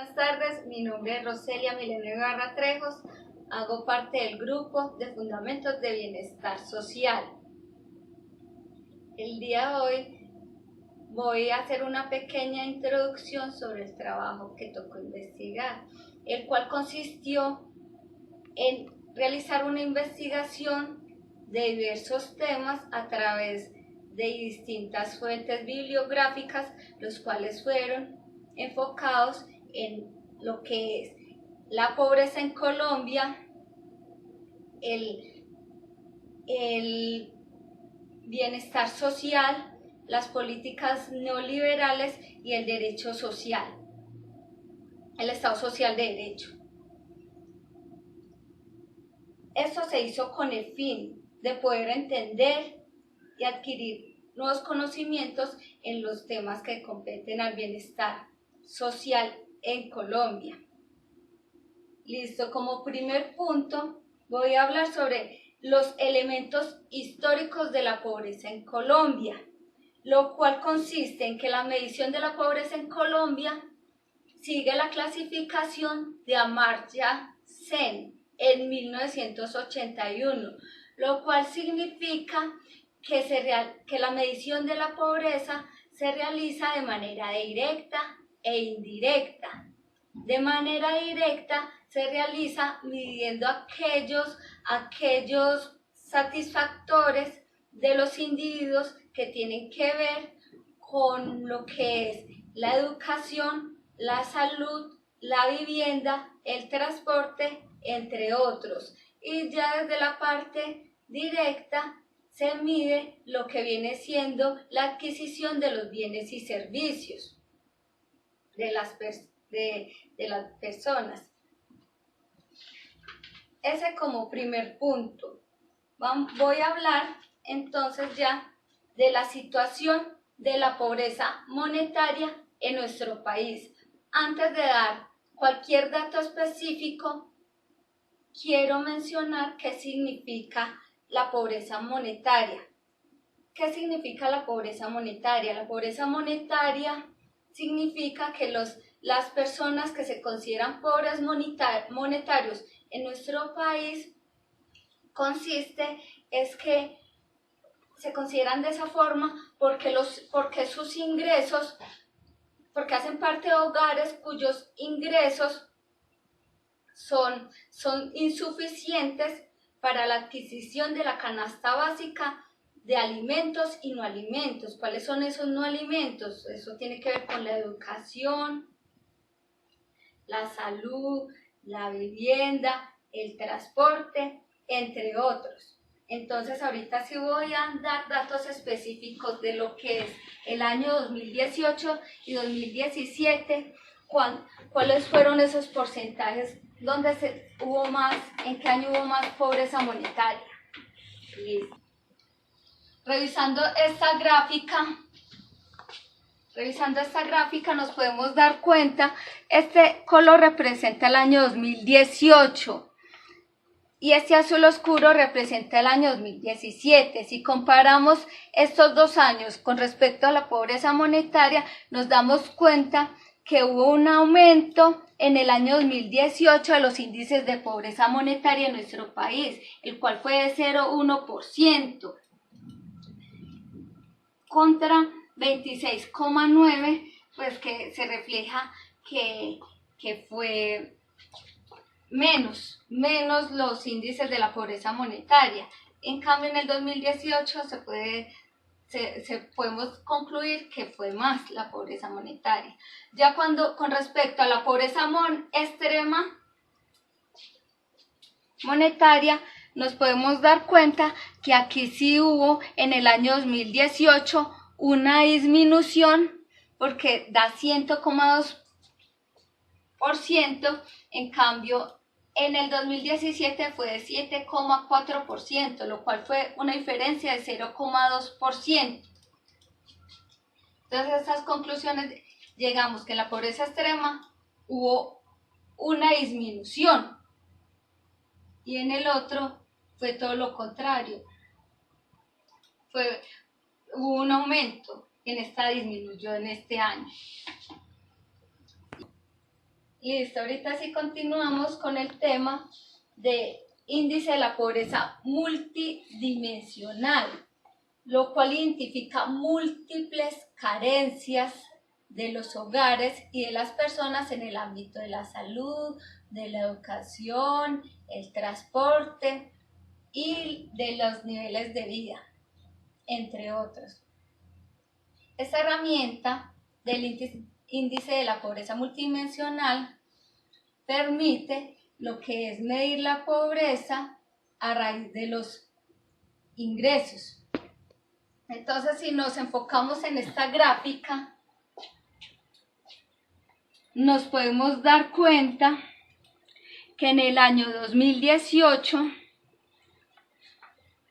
Buenas tardes, mi nombre es Roselia Milenio Ibarra Trejos, hago parte del grupo de Fundamentos de Bienestar Social. El día de hoy voy a hacer una pequeña introducción sobre el trabajo que tocó investigar, el cual consistió en realizar una investigación de diversos temas a través de distintas fuentes bibliográficas, los cuales fueron enfocados en lo que es la pobreza en Colombia, el bienestar social, las políticas neoliberales y el derecho social, el Estado social de derecho. Esto se hizo con el fin de poder entender y adquirir nuevos conocimientos en los temas que competen al bienestar social en Colombia. Listo, como primer punto voy a hablar sobre los elementos históricos de la pobreza en Colombia, lo cual consiste en que la medición de la pobreza en Colombia sigue la clasificación de Amartya Sen en 1981, lo cual significa que la medición de la pobreza se realiza de manera directa e indirecta. De manera directa se realiza midiendo aquellos satisfactores de los individuos que tienen que ver con lo que es la educación, la salud, la vivienda, el transporte, entre otros. Y ya desde la parte directa se mide lo que viene siendo la adquisición de los bienes y servicios de las personas. Ese como primer punto. Voy a hablar entonces ya de la situación de la pobreza monetaria en nuestro país. Antes de dar cualquier dato específico, quiero mencionar qué significa la pobreza monetaria. ¿Qué significa la pobreza monetaria? La pobreza monetaria significa que las personas que se consideran pobres monetarios en nuestro país es que se consideran de esa forma porque sus ingresos, porque hacen parte de hogares cuyos ingresos son insuficientes para la adquisición de la canasta básica de alimentos y no alimentos. ¿Cuáles son esos no alimentos? Eso tiene que ver con la educación, la salud, la vivienda, el transporte, entre otros. Entonces ahorita sí voy a dar datos específicos de lo que es el año 2018 y 2017, cuáles fueron esos porcentajes, en qué año hubo más pobreza monetaria. Listo. Revisando esta gráfica nos podemos dar cuenta, este color representa el año 2018 y este azul oscuro representa el año 2017. Si comparamos estos dos años con respecto a la pobreza monetaria, nos damos cuenta que hubo un aumento en el año 2018 de los índices de pobreza monetaria en nuestro país, el cual fue de 0,1%. Contra 26,9, pues que se refleja que fue menos los índices de la pobreza monetaria. En cambio, en el 2018 podemos concluir que fue más la pobreza monetaria. Ya con respecto a la pobreza extrema monetaria, nos podemos dar cuenta que aquí sí hubo en el año 2018 una disminución porque da 100,2%, en cambio en el 2017 fue de 7,4%, lo cual fue una diferencia de 0,2%. Entonces a estas conclusiones llegamos que en la pobreza extrema hubo una disminución y en el otro fue todo lo contrario, hubo un aumento, en esta disminuyó en este año. Listo, ahorita sí continuamos con el tema de índice de la pobreza multidimensional, lo cual identifica múltiples carencias de los hogares y de las personas en el ámbito de la salud, de la educación, el transporte y de los niveles de vida, entre otros. Esta herramienta del índice de la pobreza multidimensional permite lo que es medir la pobreza a raíz de los ingresos. Entonces, si nos enfocamos en esta gráfica, nos podemos dar cuenta que en el año 2018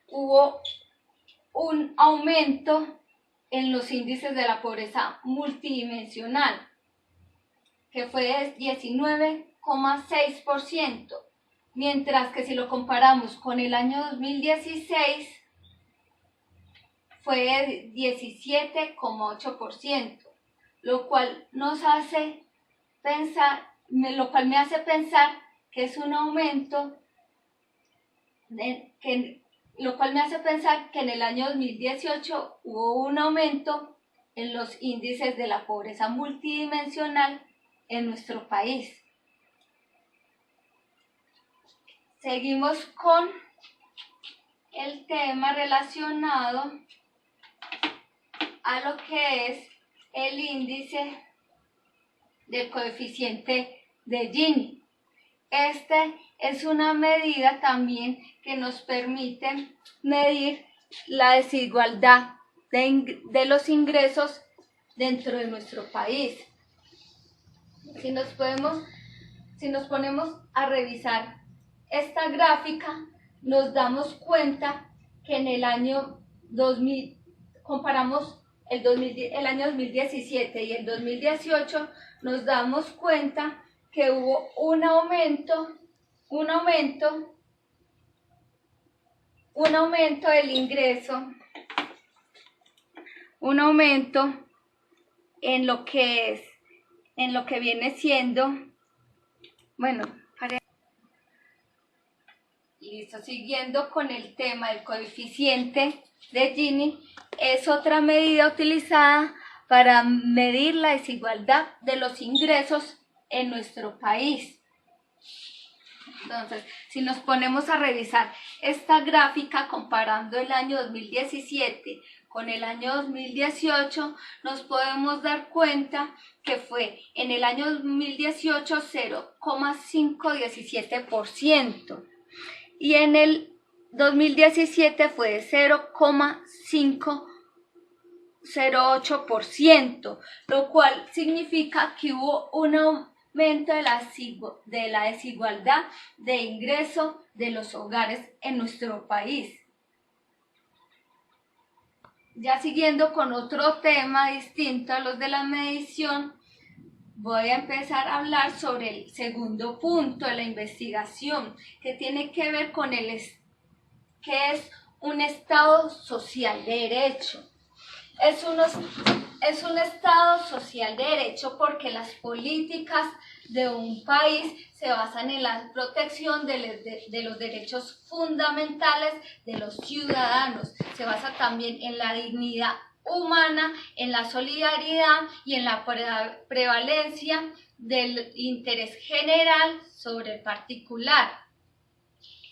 hubo un aumento en los índices de la pobreza multidimensional, que fue de 19,6%, mientras que si lo comparamos con el año 2016, fue de 17,8%, lo cual nos hace pensar, lo cual me hace pensar que es un aumento, lo cual me hace pensar que en el año 2018 hubo un aumento en los índices de la pobreza multidimensional en nuestro país. Seguimos con el tema relacionado a lo que es el índice del coeficiente de Gini. Este es una medida también que nos permite medir la desigualdad de los ingresos dentro de nuestro país. Si nos ponemos a revisar esta gráfica, nos damos cuenta que en el año 2000, comparamos el año 2017 y el 2018, nos damos cuenta que hubo un aumento del ingreso, un aumento en lo que viene siendo, listo, siguiendo con el tema del coeficiente de Gini, es otra medida utilizada para medir la desigualdad de los ingresos en nuestro país. Entonces, si nos ponemos a revisar esta gráfica comparando el año 2017 con el año 2018, nos podemos dar cuenta que fue en el año 2018 0,517% y en el 2017 fue de 0,508%, lo cual significa que hubo un aumento de la desigualdad de ingreso de los hogares en nuestro país. Ya siguiendo con otro tema distinto a los de la medición, voy a empezar a hablar sobre el segundo punto de la investigación, que tiene que ver con qué es un Estado social de derecho. Es un Estado social de derecho porque las políticas de un país se basan en la protección de los derechos fundamentales de los ciudadanos. Se basa también en la dignidad humana, en la solidaridad y en la prevalencia del interés general sobre el particular.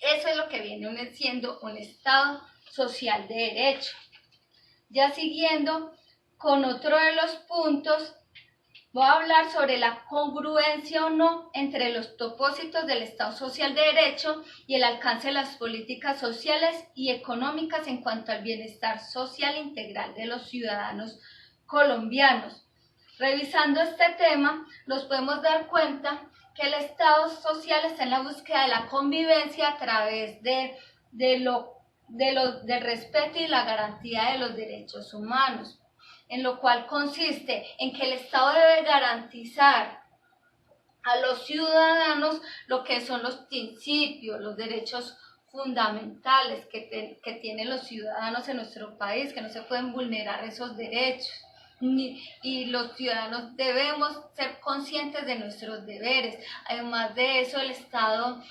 Eso es lo que viene siendo un Estado social de derecho. Ya siguiendo con otro de los puntos, voy a hablar sobre la congruencia o no entre los propósitos del Estado social de derecho y el alcance de las políticas sociales y económicas en cuanto al bienestar social integral de los ciudadanos colombianos. Revisando este tema, nos podemos dar cuenta que el Estado social está en la búsqueda de la convivencia a través del respeto y la garantía de los derechos humanos, en lo cual consiste en que el Estado debe garantizar a los ciudadanos lo que son los principios, los derechos fundamentales que tienen los ciudadanos en nuestro país, que no se pueden vulnerar esos derechos. y los ciudadanos debemos ser conscientes de nuestros deberes. Además de eso, el Estado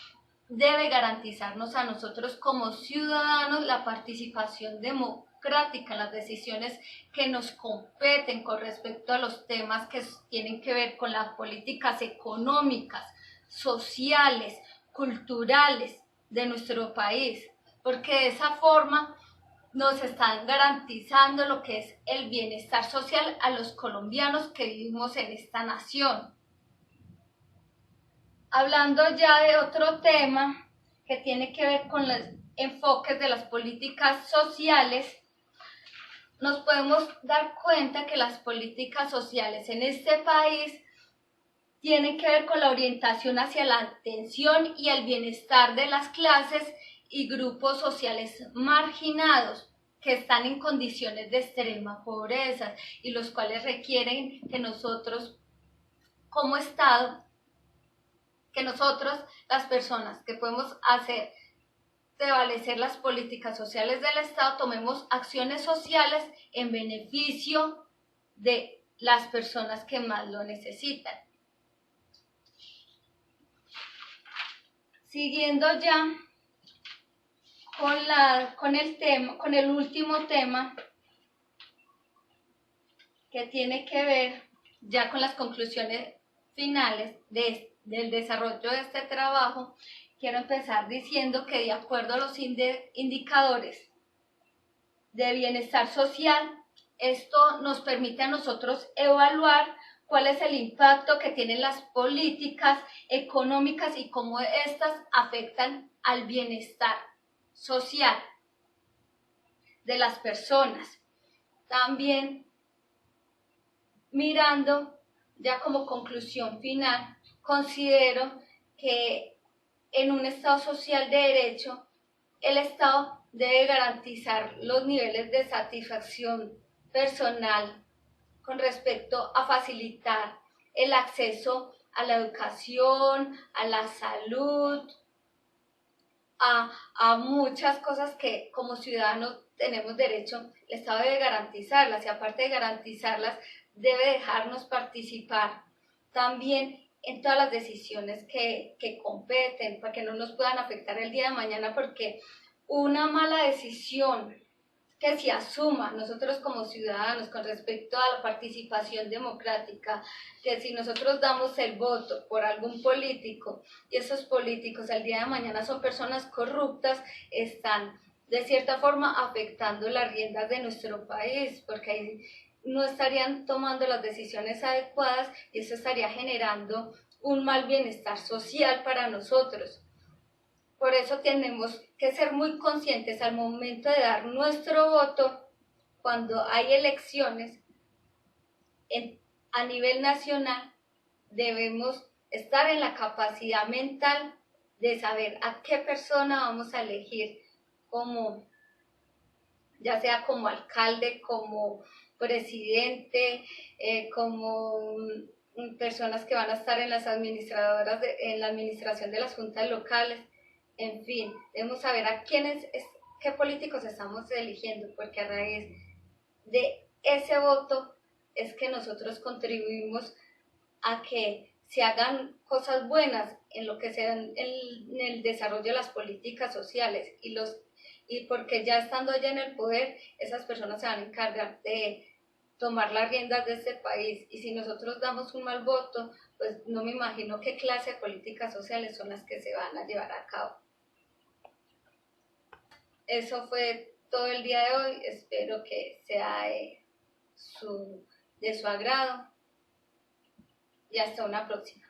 debe garantizarnos a nosotros como ciudadanos la participación democrática en las decisiones que nos competen con respecto a los temas que tienen que ver con las políticas económicas, sociales, culturales de nuestro país, porque de esa forma nos están garantizando lo que es el bienestar social a los colombianos que vivimos en esta nación. Hablando ya de otro tema que tiene que ver con los enfoques de las políticas sociales, nos podemos dar cuenta que las políticas sociales en este país tienen que ver con la orientación hacia la atención y el bienestar de las clases y grupos sociales marginados que están en condiciones de extrema pobreza y los cuales requieren que nosotros como Estado, que nosotros, las personas que podemos hacer prevalecer las políticas sociales del Estado, tomemos acciones sociales en beneficio de las personas que más lo necesitan. Siguiendo ya con el último tema que tiene que ver ya con las conclusiones finales del desarrollo de este trabajo, quiero empezar diciendo que de acuerdo a los indicadores de bienestar social, esto nos permite a nosotros evaluar cuál es el impacto que tienen las políticas económicas y cómo éstas afectan al bienestar social de las personas. También mirando ya como conclusión final, considero que en un Estado social de derecho, el Estado debe garantizar los niveles de satisfacción personal con respecto a facilitar el acceso a la educación, a la salud, a muchas cosas que como ciudadanos tenemos derecho. El Estado debe garantizarlas y aparte de garantizarlas, debe dejarnos participar también en todas las decisiones que competen para que no nos puedan afectar el día de mañana, porque una mala decisión que se asuma nosotros como ciudadanos con respecto a la participación democrática, que si nosotros damos el voto por algún político y esos políticos al día de mañana son personas corruptas, están de cierta forma afectando las riendas de nuestro país, porque ahí no estarían tomando las decisiones adecuadas y eso estaría generando un mal bienestar social para nosotros. Por eso tenemos que ser muy conscientes al momento de dar nuestro voto cuando hay elecciones a nivel nacional. Debemos estar en la capacidad mental de saber a qué persona vamos a elegir, como, ya sea como alcalde, como presidente, como personas que van a estar en las administradoras, en la administración de las juntas locales. En fin, debemos saber a qué políticos estamos eligiendo, porque a raíz de ese voto es que nosotros contribuimos a que se hagan cosas buenas en lo que sea en el desarrollo de las políticas sociales y porque ya estando allá en el poder, esas personas se van a encargar de tomar las riendas de este país, y si nosotros damos un mal voto, pues no me imagino qué clase de políticas sociales son las que se van a llevar a cabo. Eso fue todo el día de hoy, espero que sea de su agrado y hasta una próxima.